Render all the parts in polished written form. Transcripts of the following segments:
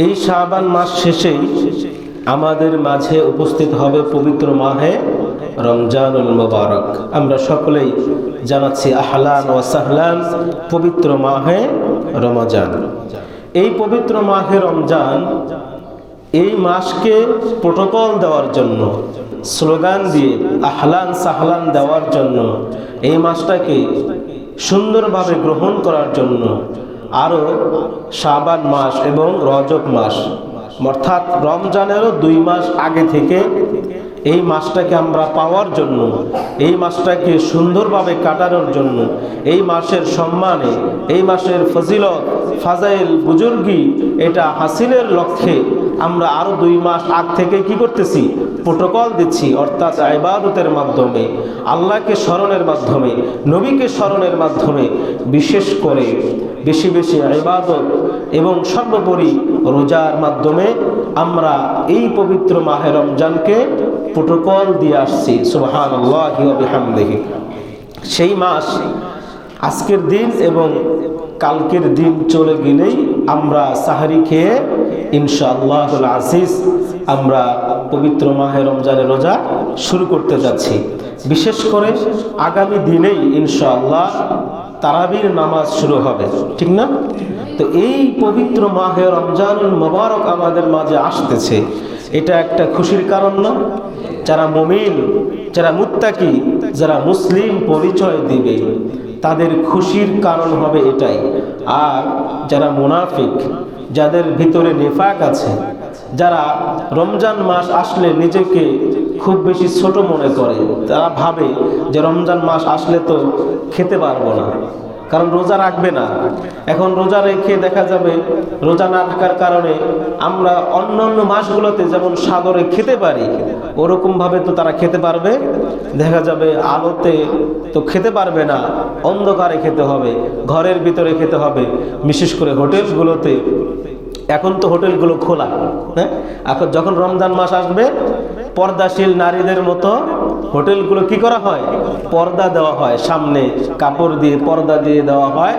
এই শাবান মাস শেষেই আমাদের মাঝে উপস্থিত হবে পবিত্র মাহে রমজানুল মুবারক। আমরা সকলেই জানাচ্ছি আহলান ওয়া সাহলান পবিত্র মাহে রমজান। এই পবিত্র মাহে রমজান, এই মাসকে প্রোটোকল দেওয়ার জন্য, স্লোগান দিয়ে আহলান সাহলান দেওয়ার জন্য, এই মাসটাকে সুন্দরভাবে গ্রহণ করার জন্য আরও শাবান মাস এবং রজব মাস, অর্থাৎ রমজানেরও 2 মাস আগে থেকে এই মাসটাকে আমরা পাওয়ার জন্য, এই মাসটাকে সুন্দরভাবে কাটানোর জন্য, এই মাসের সম্মানে, এই মাসের ফজিলত ফাজাইল বুজুর্গি এটা হাসিলের লক্ষ্যে আমরা আরও 2 মাস আগ থেকে কি করতেছি? প্রোটোকল দিচ্ছি। অর্থাৎ ইবাদতের মাধ্যমে, আল্লাহকে স্মরণের মাধ্যমে, নবীকে স্মরণের মাধ্যমে, বিশেষ করে বেশি বেশি ইবাদত এবং সর্বোপরি রোজার মাধ্যমে আমরা এই পবিত্র মাহে রমজানকে প্রোটোকল দিয়ে আসছি। সুবহানাল্লাহি ওয়া বিহামদিহি। সেই মাস আজকের দিন এবং কালকের দিন চলে গেলেই আমরা সাহারি খেয়ে ইনশাআল্লাহুল আজিজ আমরা পবিত্র মাহে রমজানের রোজা শুরু করতে যাচ্ছি। বিশেষ করে আগামী দিনেই ইনশাআল্লাহ তারাবির নামাজ শুরু হবে, ঠিক না? তো এই পবিত্র মাহে রমজানুল মুবারক আমাদের মাঝে আসতেছে, এটা একটা খুশির কারণ না? যারা মুমিন, যারা মুত্তাকি, যারা মুসলিম পরিচয় দিবে তাদের খুশির কারণ হবে এটাই। আর যারা মুনাফিক, যাদের ভিতরে নিফাক আছে, যারা রমজান মাস আসলে নিজেকে খুব বেশি ছোট মনে করে, তারা ভাবে যে রমজান মাস আসলে তো খেতে পারবো না, কারণ রোজা রাখবে না। এখন রোজা রেখে দেখা যাবে রোজা না রাখার কারণে আমরা অন্য অন্য মাসগুলোতে যেমন সাগরে খেতে পারি, ওরকমভাবে তো তারা খেতে পারবে, দেখা যাবে আলোতে তো খেতে পারবে না, অন্ধকারে খেতে হবে, ঘরের ভিতরে খেতে হবে। বিশেষ করে হোটেলগুলোতে, এখন তো হোটেলগুলো খোলা, হ্যাঁ, এখন যখন রমজান মাস আসবে পর্দাশীল নারীদের মতো হোটেলগুলো কি করা হয়? পর্দা দেওয়া হয়, সামনে কাপড় দিয়ে পর্দা দিয়ে দেওয়া হয়।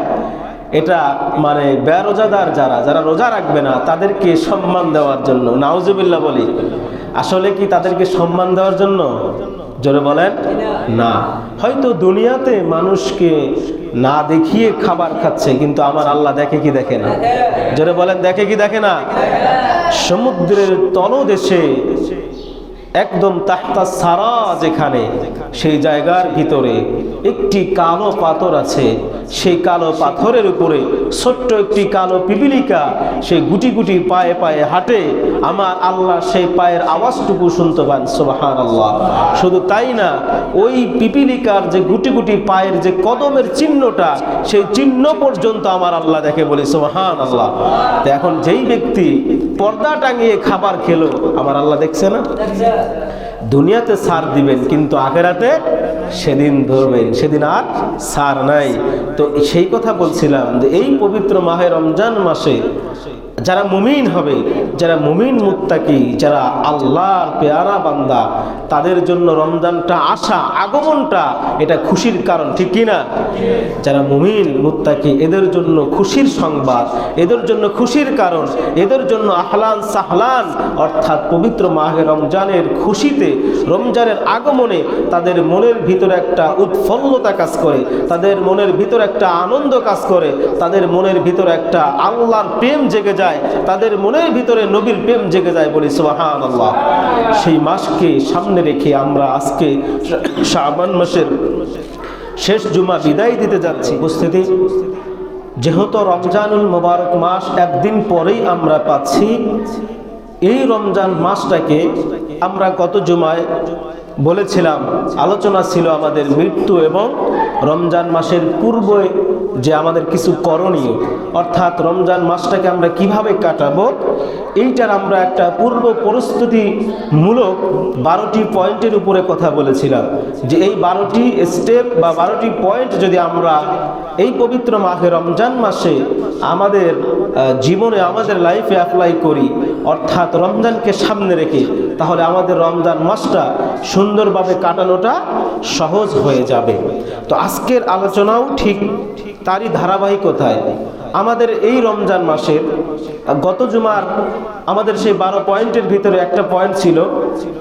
এটা মানে বেরোজাদার যারা রোজা রাখবে না তাদেরকে সম্মান দেওয়ার জন্য। নাউজুবিল্লাহ বলি, আসলে কি তাদেরকে সম্মান দেওয়ার জন্য? জোরে বলেন না। হয়তো দুনিয়াতে মানুষকে না দেখিয়ে খাবার খাচ্ছে, কিন্তু আমার আল্লাহ দেখে কি দেখে না? জোরে বলেন, দেখে কি দেখে না? সমুদ্রের তলদেশে একদম তাহতা সারা যেখানে, সেই জায়গার ভিতরে একটি কালো পাথর আছে। সেই কালো পাথরের উপরে ছোট্ট একটি কালো পিপিলিকা সেই গুটি গুটি পায়ে পায়ে হাঁটে। আমার আল্লাহ সেই পায়ের আওয়াজটুকু শুনতে পান। সুবহানাল্লাহ। শুধু তাই না, ওই পিপিলিকার যে গুটি গুটি পায়ের যে কদমের চিহ্নটা, সেই চিহ্ন পর্যন্ত আমার আল্লাহ দেখে, বলি সুবহানাল্লাহ। এখন যেই ব্যক্তি পর্দা টাঙিয়ে খাবার খেলো, আমার আল্লাহ দেখছে না? দুনিয়াতে ছাড় দিবেন, কিন্তু আখিরাতে সেদিন ধরবেন, সেদিন আর ছাড় নাই। তো সেই কথা বলছিলাম যে এই পবিত্র মাহে রমজান মাসে যারা মুমিন হবে, যারা মুমিন মুত্তাকি, যারা আল্লাহর পেয়ারা বান্দা, তাদের জন্য রমজানটা আসা, আগমনটা এটা খুশির কারণ, ঠিক কি না? যারা মুমিন মুত্তাকি এদের জন্য খুশির সংবাদ, এদের জন্য খুশির কারণ, এদের জন্য আহলান সাহলান, অর্থাৎ পবিত্র মাহে রমজানের খুশিতে, রমজানের আগমনে তাদের মনের ভিতরে একটা উৎফুল্লতা কাজ করে, তাদের মনের ভিতরে একটা আনন্দ কাজ করে, তাদের মনের ভিতরে একটা আল্লাহর প্রেম জেগে যায়, তাদের মনের ভিতরে নবীর প্রেম জেগে যায়, বলি সুবহানাল্লাহ। সেই মাসকে সামনে রেখে আমরা আজকে শাবান মাসের শেষ জুমা বিদায় দিতে যাচ্ছি। উপস্থিতি, যেহেতু রমজানুল মুবারক মাস একদিন পরেই আমরা পাচ্ছি, এই রমজান মাসটাকে আমরা গত জুমায় বলেছিলাম, আলোচনা ছিল আমাদের মৃত্যু এবং রমজান মাসের পূর্বে যে আমাদের কিছু করণীয়, অর্থাৎ রমজান মাসটাকে আমরা কিভাবে কাটাবো, এইটার আমরা একটা পূর্ব প্রস্তুতিমূলক 12টি পয়েন্টের উপরে কথা বলেছিলাম। যে এই 12টি স্টেপ বা 12টি পয়েন্ট যদি আমরা এই পবিত্র মাহে রমজান মাসে আমাদের জীবনে, আমাদের লাইফে অ্যাপ্লাই করি, অর্থাৎ রমজানকে সামনে রেখে, তাহলে আমাদের রমজান মাসটা সুন্দরভাবে কাটানোটা সহজ হয়ে যাবে। তো আজকের আলোচনাও ঠিক তারই ধারাবাহিকতায় আমাদের এই রমজান মাসের গত জুমার আমাদের সেই 12 পয়েন্টের ভিতরে একটা পয়েন্ট ছিল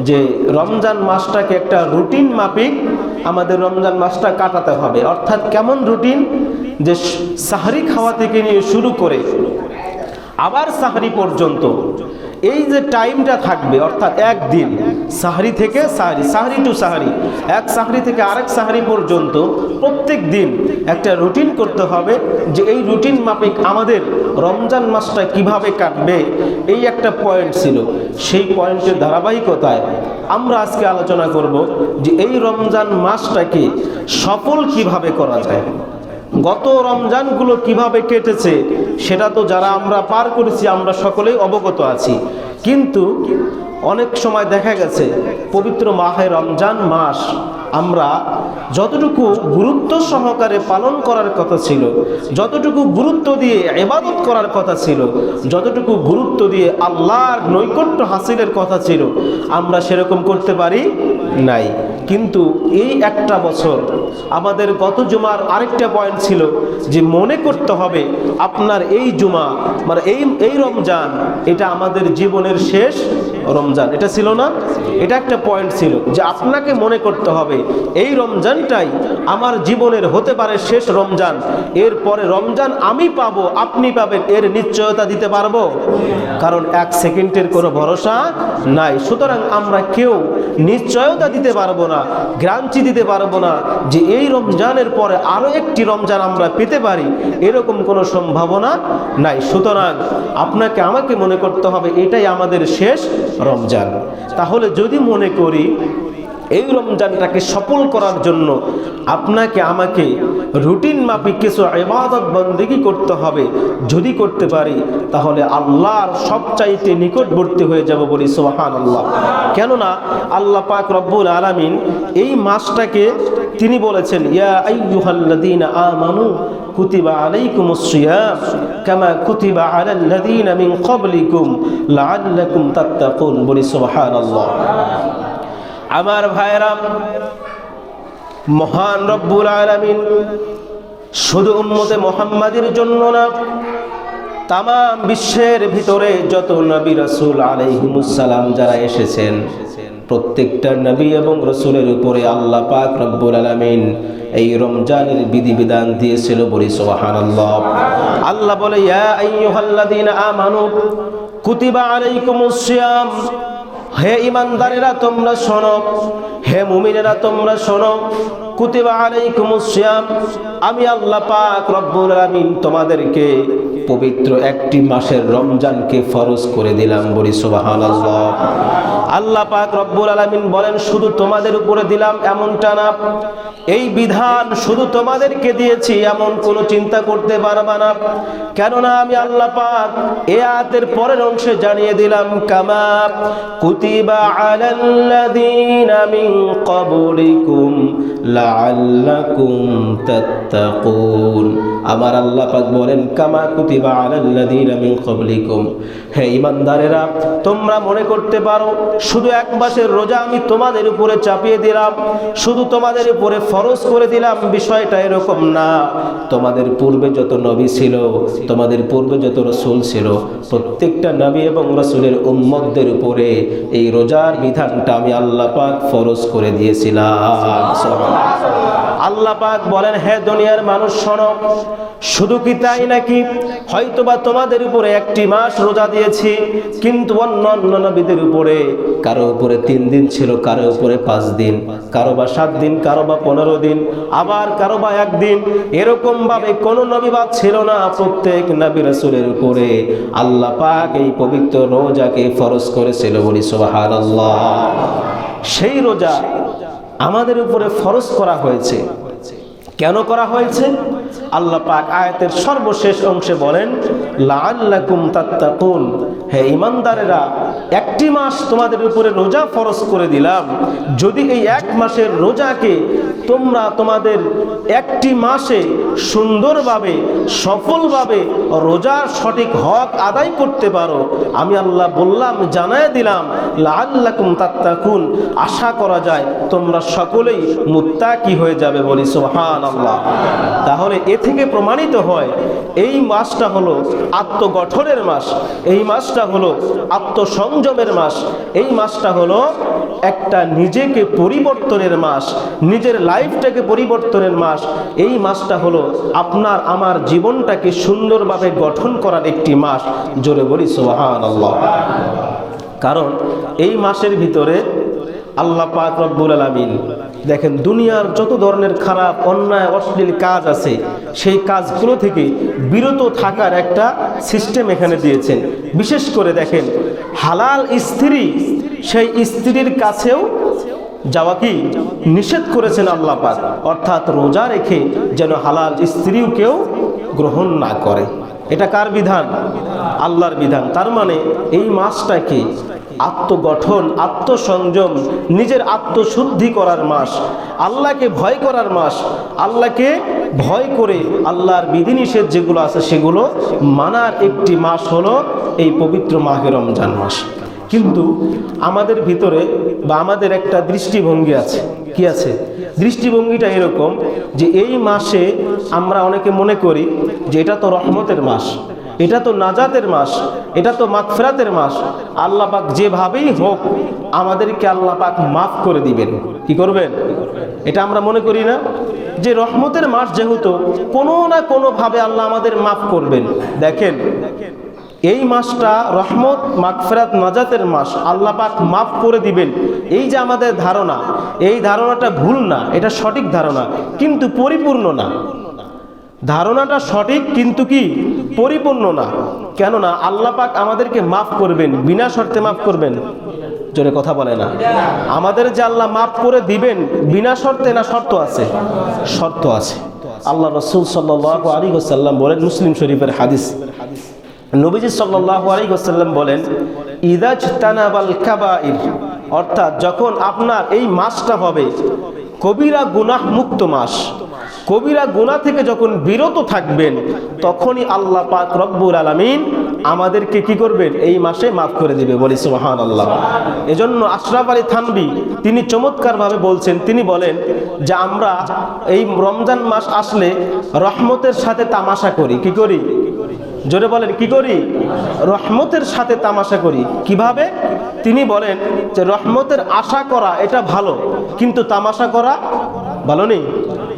যে রমজান মাসটাকে একটা রুটিন মাফিক আমাদের রমজান মাসটা কাটাতে হবে। অর্থাৎ কেমন রুটিন, যে সাহরি খাওয়া থেকে নিয়ে শুরু করে আবার সাহরি পর্যন্ত এই যে টাইমটা থাকবে, অর্থাৎ একদিন সাহরি থেকে সাহরি টু সাহরি, এক সাহরি থেকে আরেক সাহরি পর্যন্ত প্রত্যেক দিন একটা রুটিন করতে হবে, যে এই রুটিন মাফিক আমাদের রমজান মাসটা কিভাবে কাটবে, এই একটা পয়েন্ট ছিল। সেই পয়েন্টের ধারাবাহিকতায় আমরা আজকে আলোচনা করব যে এই রমজান মাসটাকে সফল কিভাবে করা যায়। গত রমজানগুলো কিভাবে কেটেছে সেটা তো যারা আমরা পার করেছি আমরা সকলেই অবগত আছি, কিন্তু অনেক সময় দেখা গেছে পবিত্র মাহে রমজান মাস আমরা যতটুকু গুরুত্ব সহকারে পালন করার কথা ছিল, যতটুকু গুরুত্ব দিয়ে ইবাদত করার কথা ছিল, যতটুকু গুরুত্ব দিয়ে আল্লাহর নৈকট্য হাসিলের কথা ছিল, আমরা সেরকম করতে পারি নাই। কিন্তু এই একটা বছর আমাদের গত জুমার আরেকটা পয়েন্ট ছিল যে মনে করতে হবে আপনার এই জুমা মানে এই রমজান এটা আমাদের জীবনের শেষ রমজান। এটা ছিল না, এটা একটা পয়েন্ট ছিল যে আপনাকে মনে করতে হবে এই রমজানটাই আমার জীবনের হতে পারে শেষ রমজান, এরপরে রমজান আমি পাবো আপনি পাবেন এর নিশ্চয়তা দিতে পারবো? কারণ এক সেকেন্ডের কোনো ভরসা নাই। সুতরাং আমরা কেউ নিশ্চয়তা দিতে পারবো না, গ্যারান্টি দিতে পারবো না যে এই রমজানের পরে আরো একটি রমজান আমরা পেতে পারি, এরকম কোনো সম্ভাবনা নাই। সুতরাং আপনাকে আমাকে মনে করতে হবে এটাই আমাদের শেষ রমজান। তাহলে যদি মনে করি এই রমজানটাকে সফল করার জন্য আপনাকে আমাকে রুটিন মাফিক কিছু ইবাদত বন্দেগী করতে হবে, যদি করতে পারি তাহলে আল্লাহর সবচাইতে নিকটবর্তী হয়ে যাব, বলি সুবহানাল্লাহ। কেননা আল্লাহ পাক রব্বুল আলামিন এই মাসটাকে তিনি বলেছেন ইয়া আইয়ুহাল্লাযীনা আমানু কুতিবা আলাইকুমুস সিয়াম কামা কুতিবা আলাল্লাযীনা মিন ক্বাবলিকুম লাআল্লাকুম তাত্তাকুন, বলি সুবহানাল্লাহ। আমার ভাইরা, মহান রব্বুল আলামিন শুধু উম্মতে মুহাম্মাদের জন্য না, তাম বিশ্বের ভিতরে যত নবী রাসূল আলাইহিমুস সালাম যারা এসেছেন প্রত্যেকটা নবী এবং রাসূলের উপরে আল্লাহ পাক রব্বুল আলামিন এই রমজানের বিধিবিধান দিয়েছিল, বলি সুবহানাল্লাহ। আল্লাহ বলে ইয়া আইয়ুহাল্লাযীনা আমানু কুতিবা আলাইকুমুস সিয়াম, হে ঈমানদারেরা তোমরা শোনো, হে মুমিনেরা তোমরা শোনো, কুতিবা আলাইকুমুস সিয়াম, আমি আল্লাহ পাক রব্বুল আলামিন তোমাদেরকে পবিত্র একটি মাসের রমজানকে ফরজ করে দিলাম, বলি সুবহানাল্লাহ। আল্লাহ পাক রব্বুল আলামিন বলেন শুধু তোমাদের উপরে দিলাম এমনটা না, এই বিধান শুধু তোমাদেরকে দিয়েছি এমন কোনো চিন্তা করতে পারবা না, কেননা আমি আল্লাহ পাক এই আয়াতের পরের অংশে জানিয়ে দিলাম কামা কুতিবা আলাল্লাযীনা মিন ক্বাবলিকুম লাআল্লাকুম তাত্তাকুন। আমার আল্লাহ পাক বলেন কামা কুতিবা আলাল্লাযীনা মিন ক্বাবলিকুম, হে ঈমানদারেরা তোমরা মনে করতে পারো শুধু এক মাসের রোজা আমি তোমাদের উপরে চাপিয়ে দিলাম, শুধু তোমাদের উপরে ফরজ করে দিলাম, বিষয়টা এরকম না। তোমাদের পূর্বে যত নবী ছিল, তোমাদের পূর্বে যত রাসূল ছিল, প্রত্যেকটা নবী এবং রাসূলের উম্মতদের উপরে এই রোজার বিধানটা আমি আল্লাহ পাক ফরজ করে দিয়েছিলাম। আল্লাহ পাক বলেন হে দুনিয়ার মানুষ শোনো, শুধু কি তাই নাকি, হয়তোবা তোমাদের উপরে একটি মাস রোজা দিয়েছি, কিন্তু অন্য নবীদের উপরে কারো উপরে 3 দিন ছিল, কারো উপরে 5 দিন, কারো বা 7 দিন, কারো বা 15 দিন, আবার কারো বা 1 দিন, এরকম ভাবে কোনো নবী বাদ ছিল না। প্রত্যেক নবী রাসূলের উপরে আল্লাহ পাক এই পবিত্র রোজাকে ফরজ করেছিল, বলি সুবহানাল্লাহ। সেই রোজা আমাদের উপরে ফরজ করা হয়েছে। কেন করা হয়েছে? আল্লাহ পাক আয়াতের সর্বশেষ অংশে বলেন লাআল্লাকুম তাত্তাকুন, হে ঈমানদারেরা একটি মাস তোমাদের উপরে রোজা ফরজ করে দিলাম, যদি এই এক মাসের রোজাকে তোমরা তোমাদের একটি মাসে সুন্দরভাবে সফলভাবে রোজার সঠিক হক আদায় করতে পারো, আমি আল্লাহ বললাম জানায় দিলাম লাআল্লাকুম তাত্তাকুন, আশা করা যায় তোমরা সকলেই মুত্তাকি হয়ে যাবে, বলি সুবহানাল্লাহ। তাহলে এ থেকে প্রমাণিত হয় এই মাসটা হলো আত্মগঠনের মাস, এই মাসটা হলো আত্মসংযমের মাস, এই মাসটা হলো একটা নিজেকে পরিবর্তনের মাস, নিজের লাইফটাকে পরিবর্তনের মাস। এই মাসটা হলো আপনার আমার জীবনটাকে সুন্দরভাবে গঠন করার একটি মাস। জোরে বলি সুবহানাল্লাহ। কারণ এই মাসের ভিতরে আল্লাহ পাক রব্বুল আলামিন দেখেন দুনিয়ার যত ধরনের খারাপ অন্যায় অশ্লীল কাজ আছে সেই কাজগুলো থেকে বিরত থাকার একটা সিস্টেম এখানে দিয়েছেন। বিশেষ করে দেখেন হালাল স্ত্রী, সেই স্ত্রীর কাছেও যাওয়া কি নিষেধ করেছেন আল্লাহ পাক, অর্থাৎ রোজা রেখে যেন হালাল স্ত্রীও কেউ গ্রহণ না করে। এটা কার বিধান? আল্লাহর বিধান। তার মানে এই মাসটাকে আত্মগঠন, আত্মসংযম, নিজের আত্মশুদ্ধি করার মাস, আল্লাহকে ভয় করার মাস, আল্লাহকে ভয় করে আল্লাহর বিধিনিষেধ যেগুলো আছে সেগুলো মানার একটি মাস হলো এই পবিত্র মাহে রমজান মাস। কিন্তু আমাদের ভিতরে বা আমাদের একটা দৃষ্টিভঙ্গি আছে। কি আছে? দৃষ্টিভঙ্গিটা এরকম যে এই মাসে আমরা অনেকে মনে করি যে এটা তো রহমতের মাস, এটা তো নাজাতের মাস, এটা তো মাগফিরাতের মাস, আল্লাহ পাক যেভাবেই হোক আমাদেরকে আল্লাহ পাক মাফ করে দিবেন। কি করবেন? এটা আমরা মনে করি না যে রহমতের মাস যেহেতু কোনো না কোনোভাবে আল্লাহ আমাদের মাফ করবেন। দেখেন এই মাসটা রহমত, মাগফিরাত, নাজাতের মাস, আল্লাহ পাক মাফ করে দিবেন, এই যে আমাদের ধারণা, এই ধারণাটা ভুল না, এটা সঠিক ধারণা কিন্তু পরিপূর্ণ না। ধারণাটা সঠিক কিন্তু কি পরিপূর্ণ না। কেননা আল্লাহ পাক আমাদেরকে মাফ করবেন, বিনা শর্তে মাফ করবেন। জোরে কথা বলে না। আমাদের যে আল্লাহ মাফ করে দিবেন বিনা শর্তে না শর্ত আছে? শর্ত আছে। আল্লাহ রাসূল সাল্লাল্লাহু আলাইহি ওয়াসাল্লাম বলেন, মুসলিম শরীফের হাদিস, নবীজি সাল্লাল্লাহু আলাইহি ওয়াসাল্লাম বলেন, ইদাজতানাবাল কাবাইর, অর্থাৎ যখন আপনার এই মাসটা হবে কবিরা গুনাহ মুক্ত মাস, কবিরা গুনাহ থেকে যখন বিরত থাকবেন তখনই আল্লাহ পাক রব্বুল আলামিন আমাদেরকে কি করবেন? এই মাসে মাফ করে দিবে। বলি সুবহানাল্লাহ। এজন্য আশরাফ আলী থানভী তিনি চমৎকারভাবে বলছেন, তিনি বলেন যে আমরা এই রমজান মাস আসলে রহমতের সাথে তামাশা করি। কি করি? জোরে বলেন, কি করি? রহমতের সাথে তামাশা করি। কিভাবে? তিনি বলেন যে রহমতের আশা করা এটা ভালো, কিন্তু তামাশা করা ভালো নেই।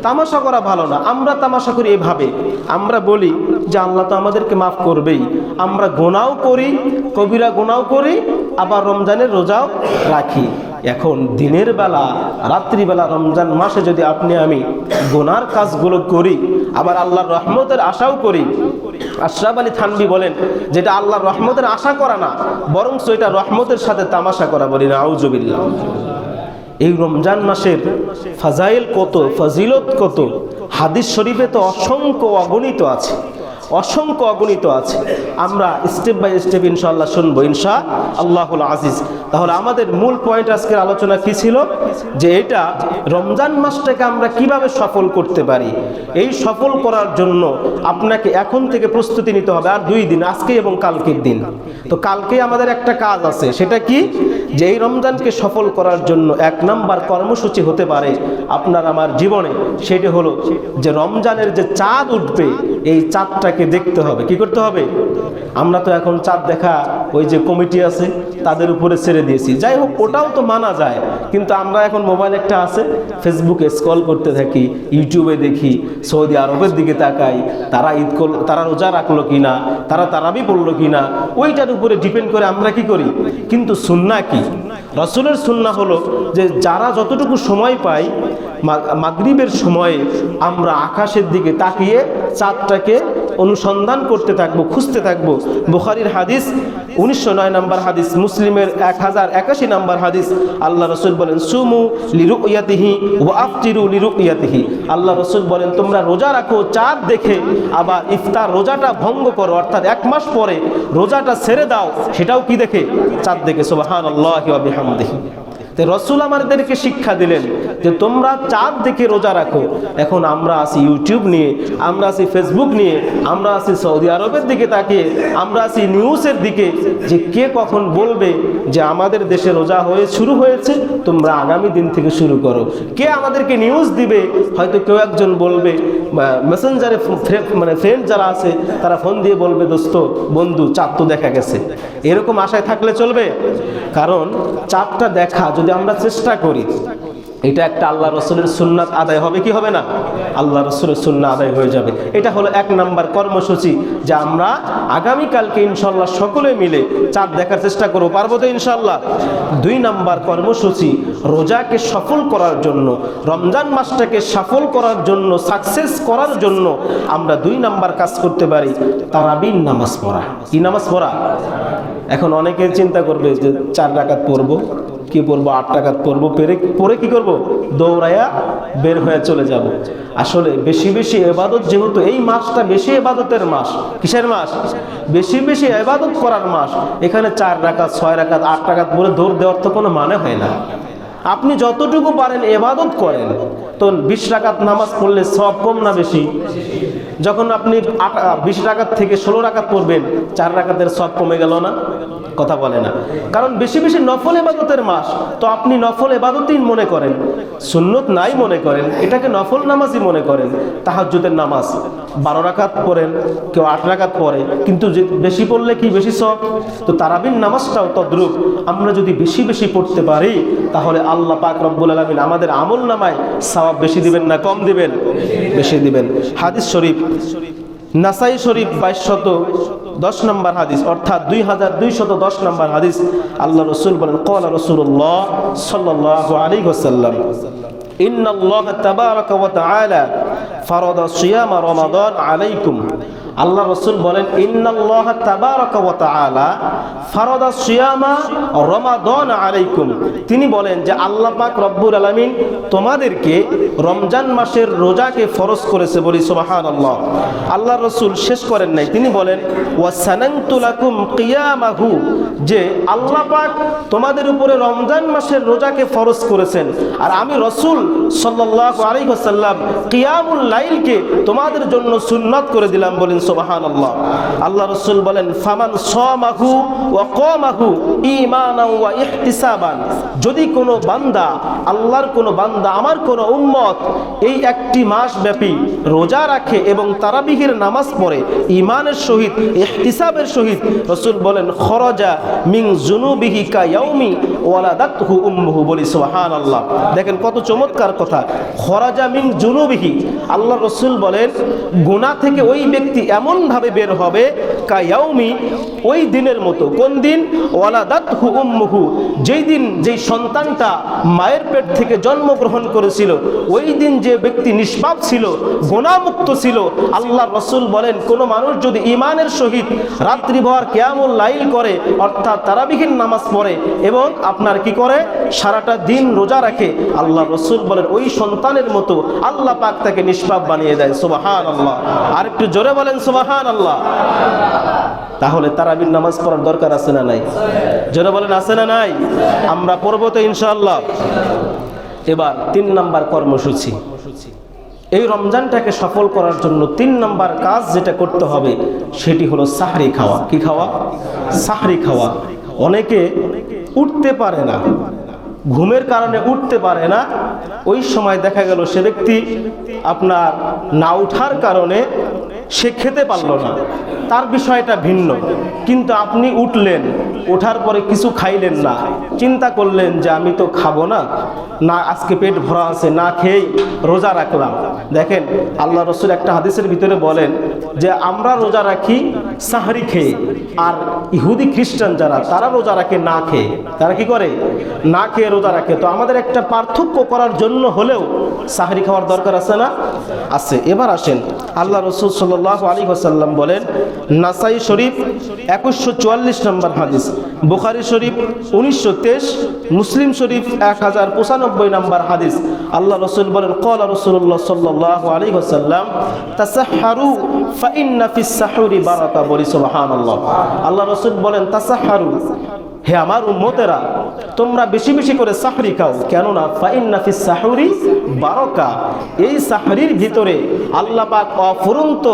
তামাশা করা ভালো না। আমরা তামাশা করি এভাবে, আমরা বলি যে আল্লাহ তো আমাদেরকে মাফ করবেই, আমরা গুনাও করি, কবিরা গুনাও করি, আবার রমজানের রোজাও রাখি। এখন দিনের বেলা রাত্রিবেলা রমজান মাসে যদি আপনি আমি গুনার কাজগুলো করি আবার আল্লাহর রহমতের আশাও করি, আশরাফ আলী থানভী বলেন যেটা আল্লাহর রহমতের আশা করা না, বরং এটা রহমতের সাথে তামাশা করা। বলি না আউযুবিল্লাহ। এই রমজান মাসের ফাজাইল কত, ফজিলত কত, হাদিস শরীফে তো অসংখ্য অগণিত আছে, অসংখ্য অগণিত আছে। আমরা স্টেপ বাই স্টেপ ইনশাআল্লাহ শুনবো ইনশাআল্লাহুল আজিজ। তাহলে আমাদের মূল পয়েন্ট আজকের আলোচনা কি ছিল? যে এটা রমজান মাসটাকে আমরা কিভাবে সফল করতে পারি। এই সফল করার জন্য আপনাকে এখন থেকে প্রস্তুতি নিতে হবে। আর 2 দিন, আজকে এবং কালকের দিন। তো কালকে আমাদের একটা কাজ আছে, সেটা কি? যে এই রমজানকে সফল করার জন্য 1 নাম্বার কর্মসূচি হতে পারে আপনার আমার জীবনে, সেটা হলো যে রমজানের যে চাঁদ উঠবে এই চাঁদটাকে দেখতে হবে। কি করতে হবে? আমরা তো এখন চাঁদ দেখা ওই যে কমিটি আছে তাদের উপরে ছেড়ে দিয়েছি। যাই হোক, ওটাও তো মানা যায়, কিন্তু আমরা এখন মোবাইল একটা আছে, ফেসবুকে স্ক্রল করতে থাকি, ইউটিউবে দেখি, সৌদি আরবের দিকে তাকাই, তারা রোজা রাখলো কিনা, তারা তারাবি পড়লো কিনা, ওইটার উপরে ডিপেন্ড করে আমরা কি করি। কিন্তু সুন্নাহ কি? রাসূলের সুন্নাহ হলো যে যারা যতটুকু সময় পাই মাগরিবের সময়ে আমরা আকাশের দিকে তাকিয়ে চাঁদটাকে অনুসন্ধান করতে থাকবো, খুঁজতে থাকবো। বুখারীর হাদিস 1909 নম্বর হাদিস, মুসলিমের 1081 নম্বর হাদিস। আল্লাহ রাসূল বলেন সুমু লিরুয়াতিহি ওয়া আফতিরু লিরুয়াতিহি। আল্লাহ রাসূল বলেন তোমরা রোজা রাখো চাঁদ দেখে, আবার ইফতার রোজাটা ভঙ্গ করো, অর্থাৎ 1 মাস পরে রোজাটা ছেড়ে দাও, সেটাও কি দেখে? চাঁদ দেখে। সুবহানাল্লাহি ওয়া বিহামদিহি। তো রাসূল আমাদেরকে শিক্ষা দিলেন যে তোমরা চাঁদ দেখে রোজা রাখো। এখন আমরা আছি ইউটিউব নিয়ে, আমরা আছি ফেসবুক নিয়ে, আমরা আছি সৌদি আরবের দিকে তাকিয়ে, আমরা আছি নিউজের দিকে যে কে কখন বলবে যে আমাদের দেশে রোজা শুরু হয়েছে, তোমরা আগামী দিন থেকে শুরু করো। কে আমাদেরকে নিউজ দিবে? হয়তো কেউ একজন বলবে মেসেঞ্জারে মানে ফ্রেন্ড যারা আছে তারা ফোন দিয়ে বলবে দোস্ত বন্ধু চাঁদ তো দেখা গেছে, এরকম আশায় থাকলে চলবে? কারণ চাঁদটা দেখা যদি আমরা চেষ্টা করি, এটা একটা আল্লাহ রসুলের সুন্নাত আদায় হবে কি হবে না? আল্লাহ রসুলের সুন্নাত আদায় হয়ে যাবে। এটা হলো 1 নাম্বার কর্মসূচি, যে আমরা আগামীকালকে ইনশাল্লাহ সকলে মিলে চাঁদ দেখার চেষ্টা করবো। পারবো তো ইনশাল্লাহ? 2 নাম্বার কর্মসূচি, রোজাকে সফল করার জন্য, রমজান মাসটাকে সফল করার জন্য, সাকসেস করার জন্য আমরা 2 নাম্বার কাজ করতে পারি, তারাবির নামাজ পড়া। কি নামাজ পড়া? এখন অনেকে চিন্তা করবে যে 4 রাকাত পড়বো, কি পড়বো, 8 রাকাত পড়বো, পরে কি করব? দৌড়াইয়া বের হয়ে চলে যাব। আসলে বেশি বেশি ইবাদত, যেহেতু এই মাসটা বেশি ইবাদতের মাস। কিসের মাস? বেশি বেশি ইবাদত করার মাস। এখানে 4 রাকাত, 6 রাকাত, 8 রাকাত পরে দৌড় দেওয়ার তো কোনো মানে হয় না। আপনি যতটুকু পারেন ইবাদত করেন। তো 20 রাকাত নামাজ পড়লে সওয়াব কম না বেশি? যখন আপনি 20 রাকাত থেকে 16 রাকাত পড়বেন, 4 রাকাতের সওয়াব কমে গেল না? কথা বলে না। কারণ বেশি বেশি নফল ইবাদতের মাস। তো আপনি নফল ইবাদতই মনে করেন, সুন্নত নাই মনে করেন, এটাকে নফল নামাজই মনে করেন। তাহাজ্জুদের নামাজ 12 রাকাত পড়েন, কেউ 8 রাকাত পড়ে, কিন্তু বেশি পড়লে কি বেশি সওয়াব? তো তারাবির নামাজটাও তদ্রূপ। আমরা যদি বেশি বেশি পড়তে পারি, তাহলে আল্লাহ পাক রব্বুল আলামিন আমাদের আমল নামায় সওয়াব বেশি দিবেন না কম দিবেন? বেশি দিবেন। হাদিস শরীফ, নাসাই শরীফ 2210 নম্বর হাদিস, অর্থাৎ 2210 নম্বর হাদিস। আল্লাহ রসুল বলেন, ক্বালা রাসূলুল্লাহ সাল্লাল্লাহু আলাইহি ওয়াসাল্লাম, ইন্নাল্লাহ তাবারাকা ওয়া তাআলা ফারাদা সিয়ামা রমাদান আলাইকুম। আল্লাহ রসুল বলেন, ইন্নাল্লাহ তাবারাকা ওয়া তাআলা ফারাদা সিয়ামা রমাদান আলাইকুম। তিনি বলেন যে আল্লাহ পাক রব্বুল আলামিন তোমাদেরকে রমজান মাসের রোজাকে ফরজ করেছে। বলি সুবহানাল্লাহ। আল্লাহ রসুল শেষ করেন নাই, তিনি বলেন ওয়া সানানতু লাকুম কিয়ামাহু, যে আল্লাহ পাক তোমাদের উপরে রমজান মাসের রোজাকে ফরজ করেছেন, আর আমি রসুল সাল্লাল্লাহু আলাইহি ওয়াসাল্লাম কিয়ামুল লাইলকে তোমাদের জন্য সুন্নাত করে দিলাম। বলেন সুবহানাল্লাহ। আল্লাহ রাসূল বলেন, ফামান সামাহু ওয়া কামাহু ঈমানান ওয়া ইহতিসাবান, যদি কোনো বান্দা, আল্লাহর কোনো বান্দা, আমার কোনো উম্মত এই একটি মাস ব্যাপী রোজা রাখে এবং তারাবিহের নামাজ পড়ে ঈমানের সহিত, ইহতিসাবের সহিত, রাসূল বলেন খরাজা মিন যুনুবিহি কায়াউমি ওয়ালাদাতহু উম্মুহু। বলি সুবহানাল্লাহ। দেখেন কত চমৎকার কথা, খরাজা মিন যুনুবিহি। আল্লাহ রাসূল বলেন গুনাহ থেকে ওই ব্যক্তি এমন ভাবে বের হবে কায়াউমি, ওই দিনের মতো। কোন দিন? ওয়ালাদাতহু উম্মুহু, যেই দিন যেই সন্তানটা মায়ের পেট থেকে জন্মগ্রহণ করেছিল, ওই দিন যে ব্যক্তি নিষ্পাপ ছিল, গুনাহমুক্ত ছিল। আল্লাহ রাসূল বলেন কোন মানুষ যদি ঈমানের সহিত রাত্রিভর কিয়ামুল লাইল করে, অর্থাৎ তারাবিহের নামাজ পড়ে এবং আপনার কি করে, সারাটা দিন রোজা রাখে, আল্লাহ রাসূল বলেন ওই সন্তানের মতো আল্লাহ পাক তাকে নিষ্পাপ বানিয়ে দেয়। সুবহানাল্লাহ। আর একটু জোরে বলেন সুবহানাল্লাহ। তাহলে তারাবির নামাজ পড়ার দরকার আছে না নাই? জোরে বলেন আছে না নাই? আমরা পড়বো তো ইনশাআল্লাহ। এবার 3 নাম্বার কর্মসূচি, এই রমজানটাকে সফল করার জন্য 3 নাম্বার কাজ যেটা করতে হবে সেটি হলো সাহরি খাওয়া। কি খাওয়া? সাহরি খাওয়া। অনেকে উঠতে পারে না, ঘুমের কারণে উঠতে পারে না, ওই সময় দেখা গেল সে ব্যক্তি আপনার না উঠার কারণে সে খেতে পারলো না, তার বিষয়টা ভিন্ন। কিন্তু আপনি উঠলেন, ওঠার পরে কিছু খাইলেন না, চিন্তা করলেন যে আমি তো খাবো না, না আজকে পেট ভরা আছে, না খেয়েই রোজা রাখলাম। দেখেন আল্লাহ রসুল একটা হাদিসের ভিতরে বলেন যে আমরা রোজা রাখি সাহরি খেয়ে, আর ইহুদি খ্রিস্টান যারা তারা রোজা রাখে না খেয়ে। তারা কি করে? না খেয়ে রোজা রাখে। তো আমাদের একটা পার্থক্য করার জন্য হলেও সাহরি খাওয়ার দরকার আছে না? আছে। এবার আসেন, আল্লাহ রসুল সাল্লাল্লাহু আলাইহি ওয়াসাল্লাম বলেন, নাসাই শরীফ 2144 নম্বর হাদিস, বুখারী শরীফ 1923, মুসলিম শরীফ 1095 নম্বর হাদিস। আল্লাহ রসুল বলেন, ক্বালা রাসূলুল্লাহ সাল্লাল্লাহু আলাইহি ওয়াসাল্লাম, তাসাহহারু ফা ইন্না ফিস সাহুরি বারাকা। বলি সুবহানাল্লাহ। আল্লাহ রসুল বলেন তাসাহহারু, হে আমার উম্মতেরা তোমরা বেশি বেশি করে সাহরি খাও, কেননা ফা ইন্না ফিস সাহুরি বারাকা, এই সাহরির ভিতরে আল্লাহ পাক অফুরন্ত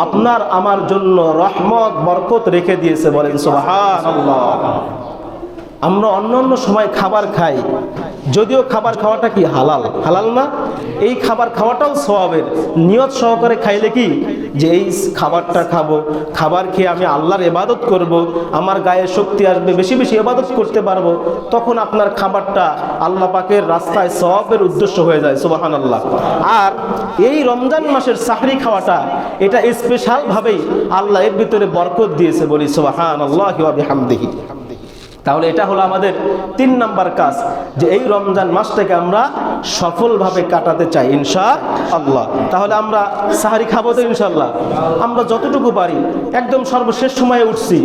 আপনার আমার জন্য রহমত বরকত রেখে দিয়েছে। বলেন সুবহানাল্লাহ। আমরা অন্য অন্য সময় খাবার খাই, যদিও খাবার খাওয়াটা কি হালাল, হালাল না? এই খাবার খাওয়াটাও সওয়াবের। নিয়ত সহকারে খাইলে কি যে এই খাবারটা খাবো, খাবার খেয়ে আমি আল্লাহর ইবাদত করব, আমার গায়ে শক্তি আসবে, বেশি বেশি ইবাদত করতে পারবো, তখন আপনার খাবারটা আল্লাহ পাকের রাস্তায় সওয়াবের উদ্দেশ্য হয়ে যায়। সুবহানাল্লাহ। আর এই রমজান মাসের সাহরি খাওয়াটা এটা স্পেশাল ভাবেই আল্লাহ এর ভিতরে বরকত দিয়েছে, বলি সুবহানাল্লাহি ওয়া বিহামদিহি। তাহলে এটা হলো আমাদের 3 নাম্বার কাজ, যে এই রমজান মাসটাকে আমরা সফলভাবে কাটাতে চাই ইনশাআল্লাহ। তাহলে আমরা সাহারি খাবো তো ইনশাআল্লাহ? আমরা যতটুকু পারি, একদম সর্বশেষ সময়ে উঠছি,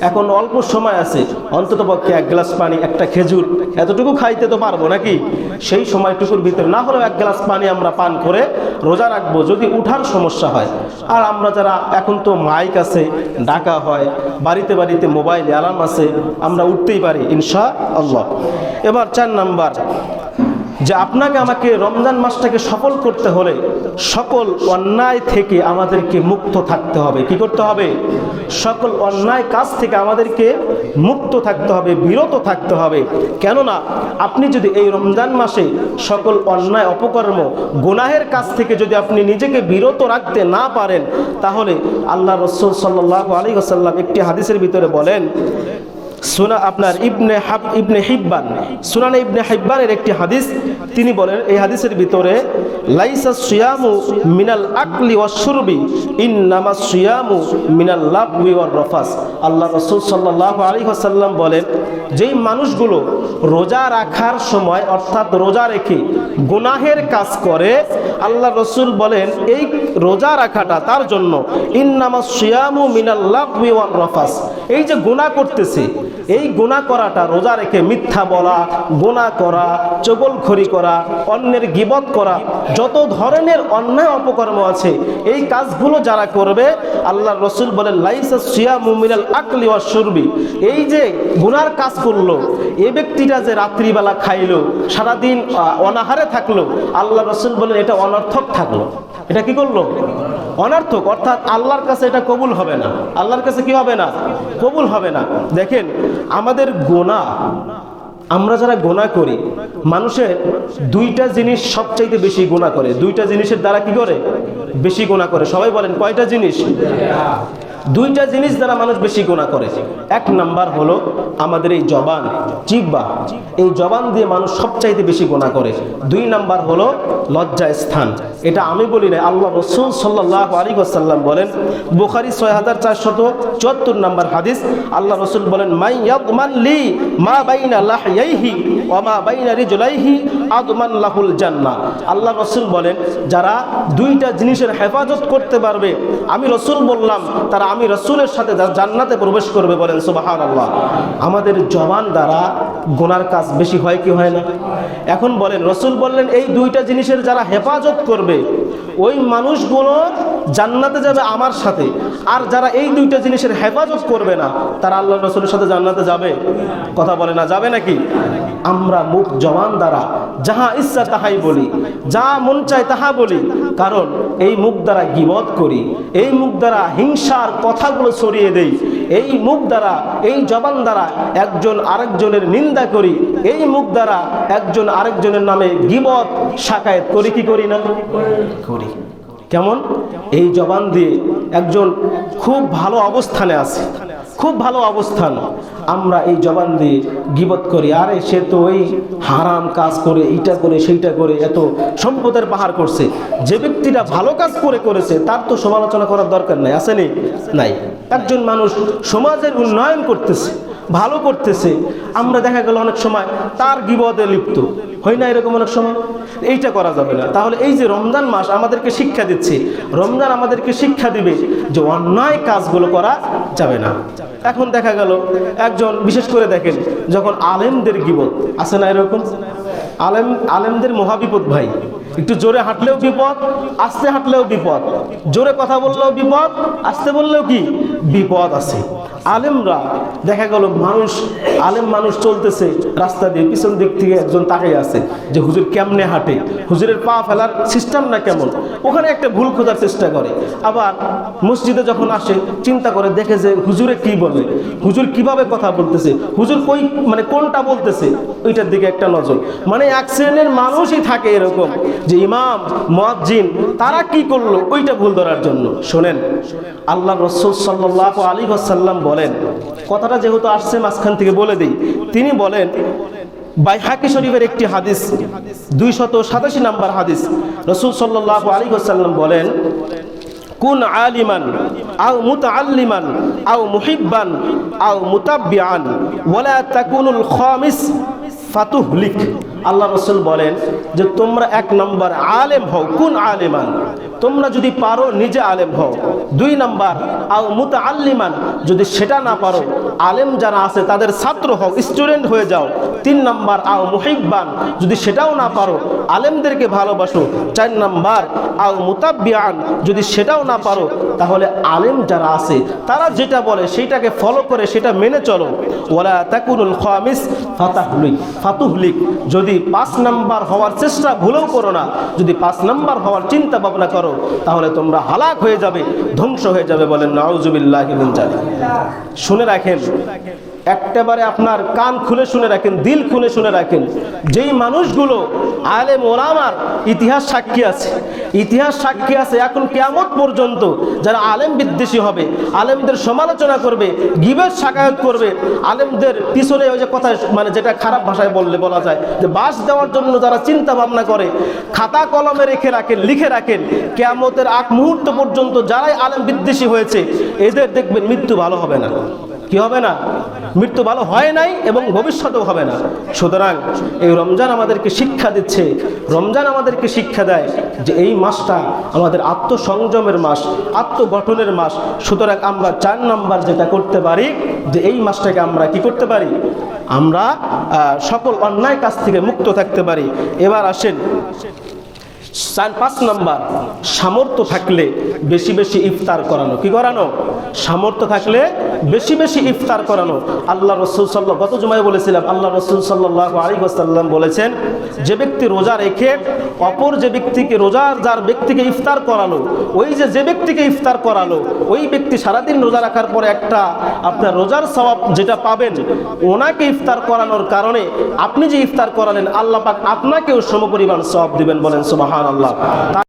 এখন অল্প সময় আছে, অন্ততপক্ষে 1 গ্লাস পানি, একটা খেজুর, এতটুকু খাইতে তো পারবো নাকি? সেই সময়টুকুর ভিতরে না হলেও 1 গ্লাস পানি আমরা পান করে রোজা রাখবো, যদি উঠার সমস্যা হয়। আর আমরা যারা, এখন তো মাইক আছে, ডাকা হয়, বাড়িতে বাড়িতে মোবাইল অ্যালার্ম আছে, আমরা উঠতেই পারি ইনশাআল্লাহ। এবার 4 নাম্বার, যে আপনাকে আমাকে রমজান মাসটাকে সফল করতে হলে সকল অন্যায় থেকে আমাদেরকে মুক্ত থাকতে হবে। কি করতে হবে? সকল অন্যায় কাজ থেকে আমাদেরকে মুক্ত থাকতে হবে, বিরত থাকতে হবে। কেননা আপনি যদি এই রমজান মাসে সকল অন্যায় অপকর্ম গুনাহের কাজ থেকে যদি আপনি নিজেকে বিরত রাখতে না পারেন, তাহলে আল্লাহ রাসূল সাল্লাল্লাহু আলাইহি ওয়াসাল্লাম একটি হাদিসের ভিতরে বলেন, আপনার ইবনে হিব্বান, সুনানে ইবনে হিব্বানের একটি হাদিস, তিনি বলেন এই হাদিসের ভিতরে, লাইসা সিয়ামু মিনাল আকলি ওয়াশ শুরবি ইন্নামা সিয়ামু মিনাল লাগবি ওয়ার রাফাস। আল্লাহ রাসূল সাল্লাল্লাহু আলাইহি ওয়াসাল্লাম বলেন, যেই মানুষগুলো রোজা রাখার সময়, অর্থাৎ রোজা রেখে গুনাহের কাজ করে, আল্লাহ রাসূল বলেন এই রোজা রাখাটা তার জন্য ইন্নামা সিয়ামু মিনাল লাগবি ওয়ার রাফাস। এই যে গুনাহ করতেছে, এই গুনাহ করাটা, রোজা রেখে মিথ্যা বলা, গুনাহ করা, চগলখড়ি করা, অন্যের গীবত করা, যত ধরনের অন্যায় অপকর্ম আছে, এই কাজগুলো যারা করবে, আল্লাহর রাসূল বলেন, লাইসা সিয়ামু মিনাল আকলি ওয়াশ শুরবি। এই যে গুনার কাজ করলো, এই ব্যক্তিটা যে রাত্রিবেলা খাইলো, সারাদিন অনাহারে থাকলো, আল্লাহর রাসূল বলেন এটা অনর্থক থাকলো। এটা কি করলো? অনর্থক, অর্থাৎ আল্লাহর কাছে এটা কবুল হবে না। আল্লাহর কাছে কি হবে না? কবুল হবে না। দেখেন, আমাদের গুনাহ, আমরা যারা গুনাহ করি, মানুষের 2টা জিনিস সবচাইতে বেশি গুনাহ করে। 2টা জিনিসের দ্বারা কি করে? বেশি গুনাহ করে। সবাই বলেন কয়টা জিনিস? 2টা জিনিস দ্বারা মানুষ বেশি গুনাহ করে। 1 নাম্বার হলো আমাদের এই জবান, জিহ্বা, এই জবান দিয়ে মানুষ সবচাইতে বেশি গুনাহ করে। 2 নাম্বার হলো লজ্জা স্থান। এটা আমি বলি না, আল্লাহ রাসূল সাল্লাল্লাহু আলাইহি ওয়াসাল্লাম বলেন, বুখারী 6474 নাম্বার হাদিস, আল্লাহ রাসূল বলেন, মাই ইয়াদমান লি মা বাইনা লাহইহি ওয়া মা বাইনা রিজলাইহি আদমান লাহুল জান্নাহ। আল্লাহ রাসূল বলেন, যারা 2টা জিনিসের হেফাজত করতে পারবে, আমি রাসূল বললাম, তারা আমি রাসূলের সাথে জান্নাতে প্রবেশ করবে। বলেন সুবহানাল্লাহ। আমাদের জবান দ্বারা গুনার কাজ বেশি হয় কি হয় না? এখন বলেন, রাসূল বললেন এই 2টা জিনিসের যারা হেফাজত করবে, ওই মানুষগুলো জান্নাতে যাবে আমার সাথে। আর যারা এই 2টা জিনিসের হেফাজত করবে না, তারা আল্লাহ রাসূলের সাথে জান্নাতে যাবে? কথা বলে না, যাবে নাকি? আমরা মুখ জবান দ্বারা যাহা ইচ্ছা তাহাই বলি, যা মন চায় তাহা বলি, কারণ এই মুখ দ্বারা গীবত করি, এই মুখ দ্বারা হিংসার কথাগুলো ছড়িয়ে দেই, এই মুখ দ্বারা, এই জবান দ্বারা একজন আরেকজনের নিন্দা করি, এই মুখ দ্বারা একজন আরেকজনের নামে গীবত শাকায়েত করি কি করি না? করি। কেমন? এই জবান দিয়ে একজন খুব ভালো অবস্থানে আছে, খুব ভালো অবস্থান, আমরা এই জবান দিয়ে গীবত করি, আরে সে তো ওই হারাম কাজ করে, এইটা করে, সেইটা করে, এত সম্পদের পাহাড় করছে। যে ব্যক্তিটা ভালো কাজ করেছে, তার তো সমালোচনা করার দরকার নাই, আসেনি? নাই। একজন মানুষ সমাজের উন্নয়ন করতেছে, ভালো করতেছে, আমরা দেখা গেল অনেক সময় তার গীবতে লিপ্ত হয় না, এরকম অনেক সময়। এইটা করা যাবে না। তাহলে এই যে রমজান মাস আমাদেরকে শিক্ষা দিচ্ছে, রমজান আমাদেরকে শিক্ষা দিবে যে অন্যায় কাজগুলো করা যাবে না। এখন দেখা গেল একজন, বিশেষ করে দেখেন, যখন আলেমদের গীবত আছে না, এরকম আলেমদের মহাবিপদ ভাই। একটু জোরে হাঁটলেও বিপদ, আস্তে হাঁটলেও বিপদ, জোরে কথা বললেও বিপদ, আস্তে বললেও কি বিপদ আছে। আলেমরা দেখা গেল আলেম মানুষ চলতেছে রাস্তা দিয়ে, পিছন দিক থেকে একজন তাকিয়ে আছে যে হুজুর কেমনে হাঁটে, হুজুরের পা ফেলার সিস্টেমটা কেমন, ওখানে একটা ভুল খোঁজার চেষ্টা করে। আবার মসজিদে যখন আসে চিন্তা করে দেখে যে হুজুরে কি বলে, হুজুর কিভাবে কথা বলতেছে, হুজুর কোনটা বলতেছে, ওইটার দিকে একটা নজর। মানে এক শ্রেণীর মানুষই থাকে এরকম যে ইমাম মুয়াজ্জিন তারা কি করলো ওইটা ভুল ধরার জন্য। শোনেন, আল্লাহ রাসূল সাল্লাল্লাহু আলাইহি ওয়াসাল্লাম বলেন, কথাটা যেহেতু আসছে মাঝখান থেকে বলে দিই, তিনি বলেন, বাইহাকি শরীফের একটি হাদিস 287 নম্বর হাদিস, রাসূল সাল্লাল্লাহু আলাইহি ওয়াসাল্লাম বলেন, কুন আলিমান আও মুতাআল্লিমান আও মুহিব্বান আও মুতাব্বিআন ওয়ালা তাকুনুল খামিস ফাতুহলিক। আল্লাহ রাসূল বলেন যে তোমরা 1 নম্বর আলেম হও, কুন আলিমান, তোমরা যদি পারো নিজে আলেম হও। 2 নম্বর আও মুতাআল্লিমান, যদি সেটা না পারো আলেম যারা আছে তাদের ছাত্র হও, স্টুডেন্ট হয়ে যাও। 3 নম্বর আও মুহিব্বান, যদি সেটাও না পারো আলেমদেরকে ভালোবাসো। 4 নম্বর আও মুতাব্বিআন, যদি সেটাও না পারো তাহলে আলেম যারা আছে তারা যেটা বলে সেইটাকে ফলো করে সেটা মেনে চলো। ওয়ালা তাকুনুল খামিস ফাতুহলিক, যদি 5 নম্বর হওয়ার চেষ্টা ভুলেও করো না, যদি 5 নম্বর হওয়ার চিন্তা ভাবনা করো তাহলে তোমরা হালাক হয়ে যাবে, ধ্বংস হয়ে যাবে। বলেন নাউজুবিল্লাহি মিন যালিক। শুনে রাখেন, একবারে আপনার কান খুলে শুনে রাখেন, দিল খুলে শুনে রাখেন, যেই মানুষগুলো আলেম ওলামার ইতিহাস সাক্ষী আছে, ইতিহাস সাক্ষী আছে এখন কিয়ামত পর্যন্ত, যারা আলেম বিদ্বেষী হবে, আলেমদের সমালোচনা করবে, গীবত শাকায়ত করবে, আলেমদের পিছনে ওই যে কথা যেটা খারাপ ভাষায় বলা যায় যে বাস দেওয়ার জন্য যারা চিন্তা ভাবনা করে, খাতা কলমে লিখে রাখেন কিয়ামতের আগ মুহূর্ত পর্যন্ত যারাই আলেম বিদ্বেষী হয়েছে এদের দেখবেন মৃত্যু ভালো হবে না। কি হবে না? মৃত্যু ভালো হয় নাই এবং ভবিষ্যতেও হবে না। সুতরাং এই রমজান আমাদেরকে শিক্ষা দিচ্ছে, রমজান আমাদেরকে শিক্ষা দেয় যে এই মাসটা আমাদের আত্মসংযমের মাস, আত্মগঠনের মাস। সুতরাং আমরা 4 নম্বর যেটা করতে পারি যে এই মাসটাকে আমরা কি করতে পারি, আমরা সকল অন্যায় কাজ থেকে মুক্ত থাকতে পারি। এবার আসেন 5 নম্বর, সামর্থ্য থাকলে বেশি বেশি ইফতার করানো। কি করানো? সামর্থ্য থাকলে বেশি বেশি ইফতার করানো। আল্লাহ রাসূল গত জুমায় বলেছিলাম, আল্লাহ রাসূল সাল্লাল্লাহু আলাইহি ওয়াসাল্লাম বলেছেন, যে ব্যক্তি রোজা রেখে অপর যে ব্যক্তিকে যার ব্যক্তিকে ইফতার করালো, ওই যে ব্যক্তিকে ইফতার করালো ওই ব্যক্তি সারাদিন রোজা রাখার পরে একটা আপনার রোজার সওয়াব যেটা পাবেন, ওনাকে ইফতার করানোর কারণে আপনি যে ইফতার করালেন আল্লাহ পাক আপনাকেও সমপরিমাণ সওয়াব দিবেন। বলেন সুবহানাল্লাহ।